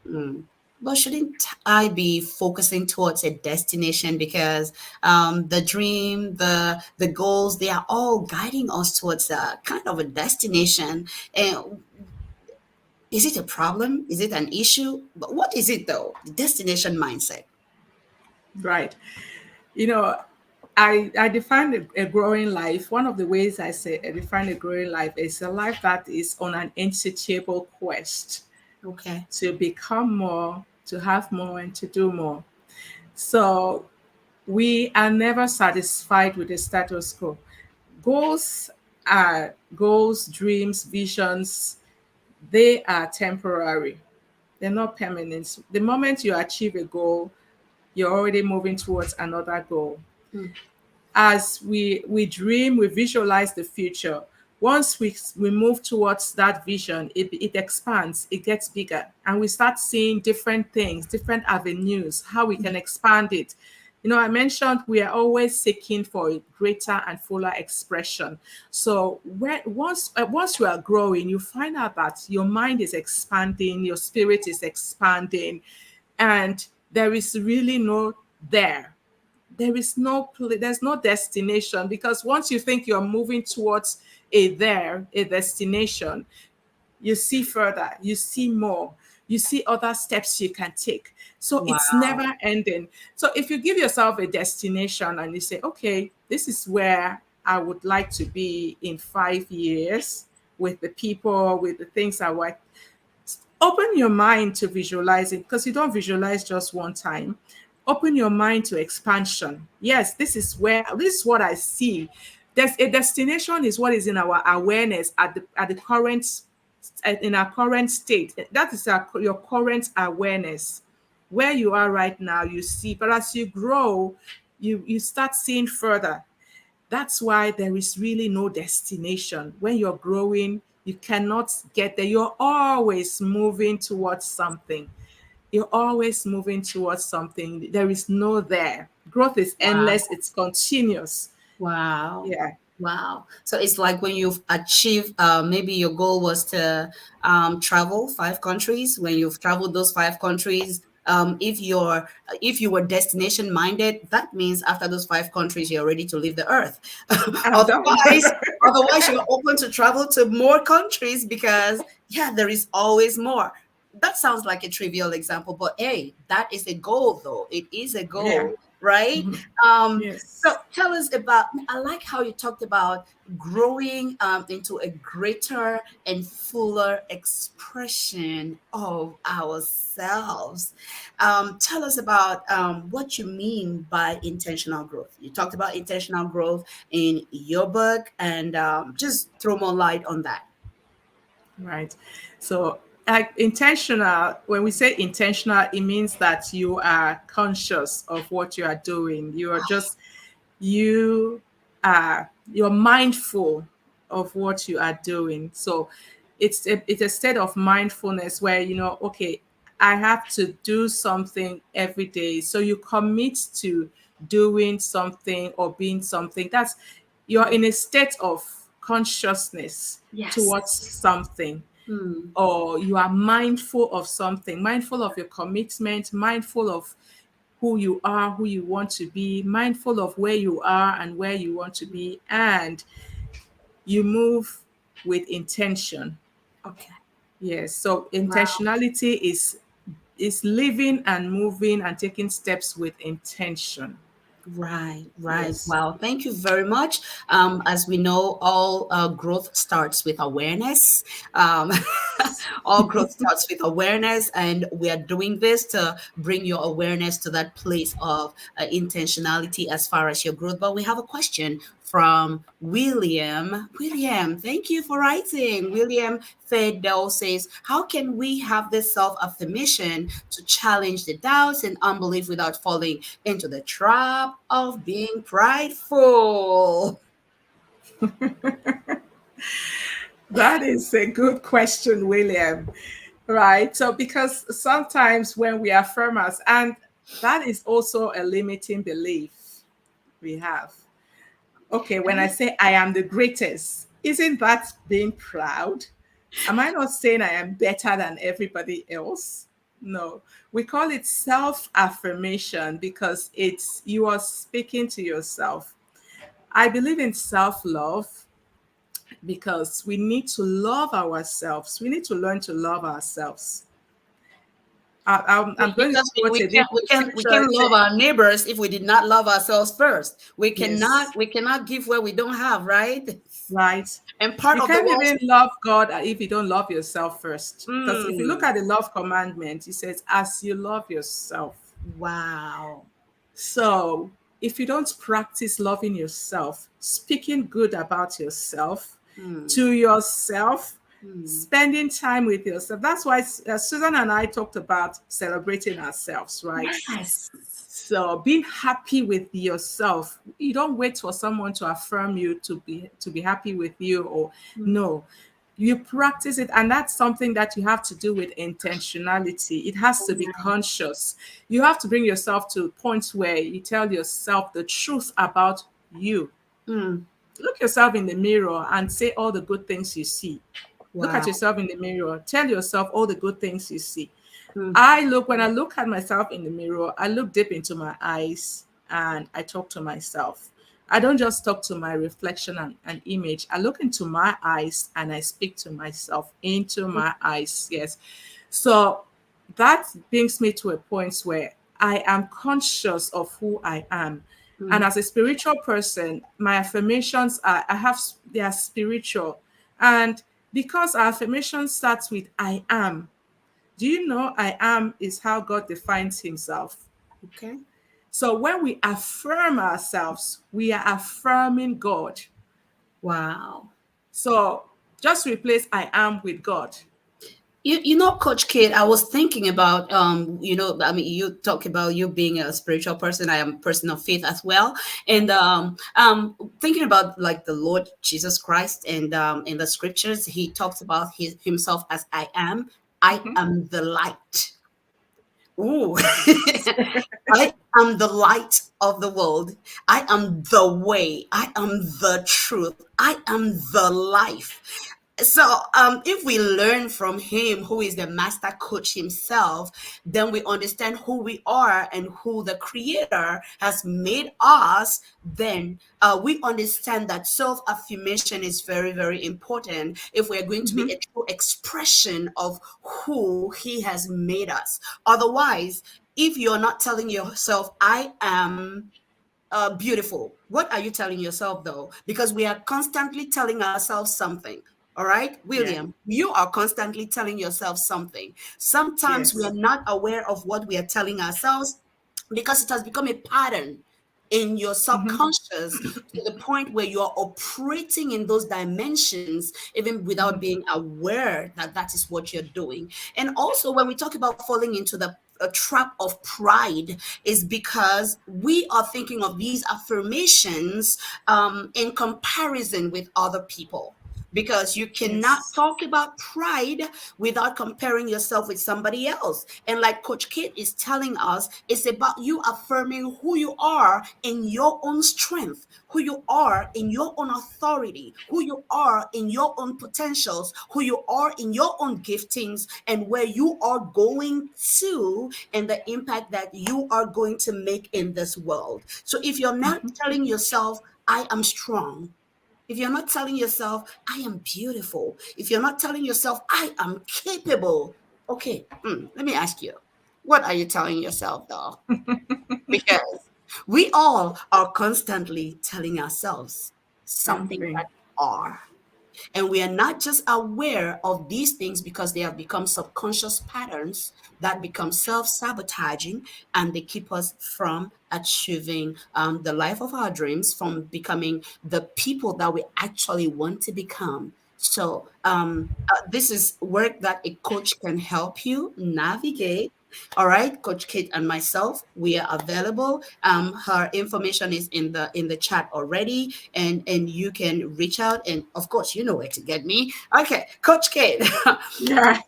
hmm, but shouldn't I be focusing towards a destination because the dream, the goals, they are all guiding us towards a kind of a destination. And is it a problem? Is it an issue? But what is it though? The destination mindset. Right. You know, I define a growing life. One of the ways I say I define a growing life is a life that is on an insatiable quest Okay. to become more, to have more, and to do more. So we are never satisfied with the status quo. Goals are goals, dreams, visions, they are temporary. They're not permanent. The moment you achieve a goal, you're already moving towards another goal. Mm. As we dream, we visualize the future. Once we move towards that vision, it expands, it gets bigger, and we start seeing different things, different avenues, how we can expand it. You know, I mentioned we are always seeking for a greater and fuller expression. So once you are growing, you find out that your mind is expanding, your spirit is expanding, and there is really no there there's no destination, because once you think you're moving towards a destination, you see further, you see more, you see other steps you can take, so it's Wow. never ending. So if you give yourself a destination and you say, okay, this is where I would like to be in 5 years, with the people, with the things I want, open your mind to visualizing, because you don't visualize just one time. Open your mind to expansion. Yes, this is what I see. There's a destination is what is in our awareness at the current in our current state. That is your current awareness. Where you are right now, you see, but as you grow, you start seeing further. That's why there is really no destination. When you're growing, you cannot get there. You're always moving towards something. You're always moving towards something. There is no there. Growth is endless, Wow. it's continuous. Wow. Yeah. Wow. So it's like when you've achieved, maybe your goal was to travel 5 countries. When you've traveled those 5 countries, if you were destination minded, that means after those 5 countries, you're ready to leave the earth. I'm done. Otherwise, you're open to travel to more countries because yeah, there is always more. That sounds like a trivial example, but hey, that is a goal though. It is a Yeah. goal, right? Mhm. So Yes. tell us about, I like how you talked about growing into a greater and fuller expression of ourselves. Tell us about what you mean by intentional growth. You talked about intentional growth in your book, and just throw more light on that. Right. So, intentional, when we say intentional, it means that you are conscious of what you are doing. You you're mindful of what you are doing. So, it's a state of mindfulness where, okay, I have to do something every day. So you commit to doing something or being something. That's You're in a state of consciousness towards Yes. something, Hmm. or you are mindful of something, mindful of your commitment, mindful of who you are, who you want to be, mindful of where you are and where you want to be, and you move with intention. Okay. Yes. So Wow. intentionality is living and moving and taking steps with intention. Right, right. Yes. Wow. Thank you very much. As we know, all growth starts with awareness. Um, all growth starts with awareness, and we are doing this to bring your awareness to that place of intentionality as far as your growth. But we have a question from William. William, thank you for writing. William Fedel says, how can we have this self affirmation to challenge the doubts and unbelief without falling into the trap of being prideful? That is a good question, William. Right. So, because sometimes when we affirm us, and that is also a limiting belief we have. Okay, when I Okay. say I am the greatest, Isn't that being proud? Am I not saying I am better than everybody else? No. We call it self affirmation because it's you are speaking to yourself. I believe in self love because we need to love ourselves. We need to learn to love ourselves. I'm going to Because quote a we scripture. can love our neighbors if we did not love ourselves first. Yes, We cannot give where we don't have, right? right. And part You of the can't world. even love God if you don't love yourself first. Because if you look Mm, at the love commandment, it says, as you love yourself. wow. So if you don't practice loving yourself, speaking good about yourself Mm, to yourself, mm. spending time with yourself. That's why Susan and I talked about celebrating ourselves, right? Yes. So being happy with yourself. You don't wait for someone to affirm you to be happy with you, or Mm, no. You practice it, and that's something that you have to do with intentionality. It has to be conscious. You have to bring yourself to points where you tell yourself the truth about you. mm. Look yourself in the mirror and say all the good things you see. Look at Wow. yourself in the mirror. Tell yourself all the good things you see. Mm, When I look at myself in the mirror, I look deep into my eyes and I talk to myself. I don't just talk to my reflection and image. I look into my eyes and I speak to myself into my eyes. Yes. So that brings me to a point where I am conscious of who I am. And mm. as a spiritual person, my affirmations they are spiritual. And because our affirmation starts with I am, do you know I am is how God defines himself? Okay. So when we affirm ourselves, we are affirming God. Wow. So just replace I am with God. You know, Coach Kate, I was thinking about, I mean, you talk about you being a spiritual person. I am a person of faith as well. And thinking about like the Lord Jesus Christ, and in the scriptures, he talks about himself as I am the light. Ooh. I am the light of the world. I am the way. I am the truth. I am the life. So, if we learn from him, who is the master coach himself, then we understand who we are and who the creator has made us. Then we understand that self affirmation is very, very important if we're going to be a true expression of who he has made us. Otherwise, if you're not telling yourself, I am beautiful. What are you telling yourself though? Because we are constantly telling ourselves something. All right, Yeah. William, you are constantly telling yourself something. Sometimes we are Yes. not aware of what we are telling ourselves because it has become a pattern in your subconscious to the point where you are operating in those dimensions even without being aware that that is what you're doing. And also, when we talk about falling into the a trap of pride, is because we are thinking of these affirmations in comparison with other people, because you cannot Yes. talk about pride without comparing yourself with somebody else. And like Coach Kate is telling us, it's about you affirming who you are in your own strength, who you are in your own authority, who you are in your own potentials, who you are in your own giftings, and where you are going to, and the impact that you are going to make in this world. So if you're not telling yourself, I am strong, if you're not telling yourself, I am beautiful, if you're not telling yourself, I am capable, okay, let me ask you, what are you telling yourself though? Because we all are constantly telling ourselves something Something. that we are. And we are not just aware of these things because they have become subconscious patterns that become self sabotaging, and they keep us from achieving the life of our dreams, from becoming the people that we actually want to become. So, this is work that a coach can help you navigate. All right, Coach Kate and myself, we are available. Her information is in the chat already, and you can reach out. And of course, you know where to get me. Okay, Coach Kate, Yeah.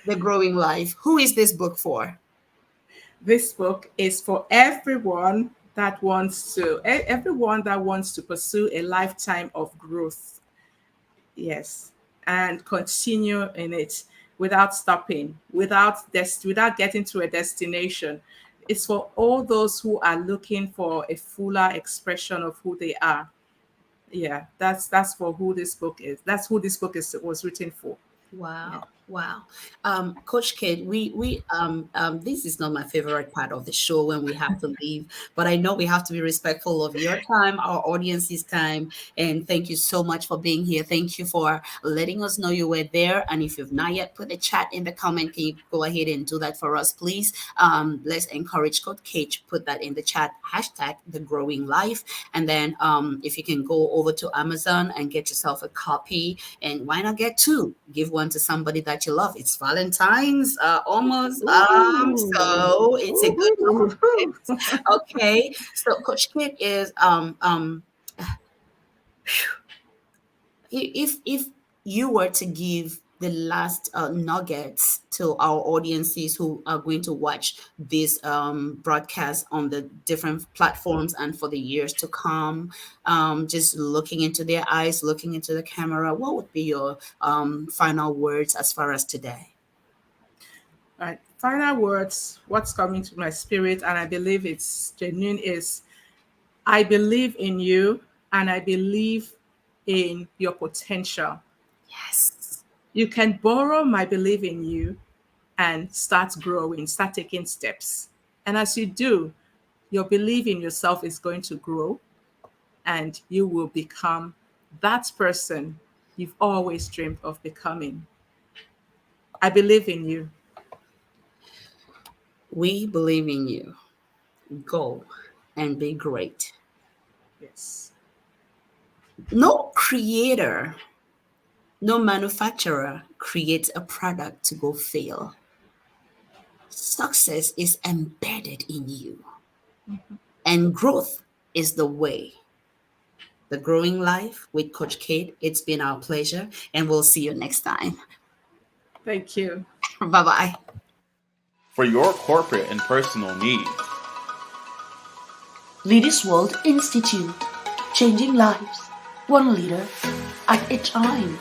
The Growing Life. Who is this book for? This book is for everyone that wants to pursue a lifetime of growth Yes, and continue in it without stopping, without getting to a destination. It's for all those who are looking for a fuller expression of who they are. Yeah, that's for who this book is. That's who this book is was written for. Yeah. Wow, wow. Coach Kate, this is not my favorite part of the show when we have to leave, but I know we have to be respectful of your time, our audience's time, and thank you so much for being here. Thank you for letting us know you were there. And if you've not yet put a chat in the comment, can you go ahead and do that for us, please? Let's encourage Coach Kate to put that in the chat, hashtag the growing life. And then if you can go over to Amazon and get yourself a copy, and why not get two? Give one to somebody that you love. It's Valentine's almost. So it's a good Ooh. gift. Okay. So Coach Kate is if you were to give the last nuggets to our audiences who are going to watch this broadcast on the different platforms and for the years to come, just looking into their eyes, looking into the camera, what would be your final words as far as today? Right. Final words, what's coming to my spirit, and I believe it's genuine, is I believe in you and I believe in your potential. Yes. You can borrow my belief in you and start growing, start taking steps. And as you do, your belief in yourself is going to grow and you will become that person you've always dreamed of becoming. I believe in you. We believe in you. Go and be great. Yes. No creator, no manufacturer creates a product to go fail. Success is embedded in you, and growth is the way. The Growing Life with Coach Kate. It's been our pleasure, and we'll see you next time. Thank you. Bye bye. For your corporate and personal needs. Leaders World Institute, changing lives, one leader at a time.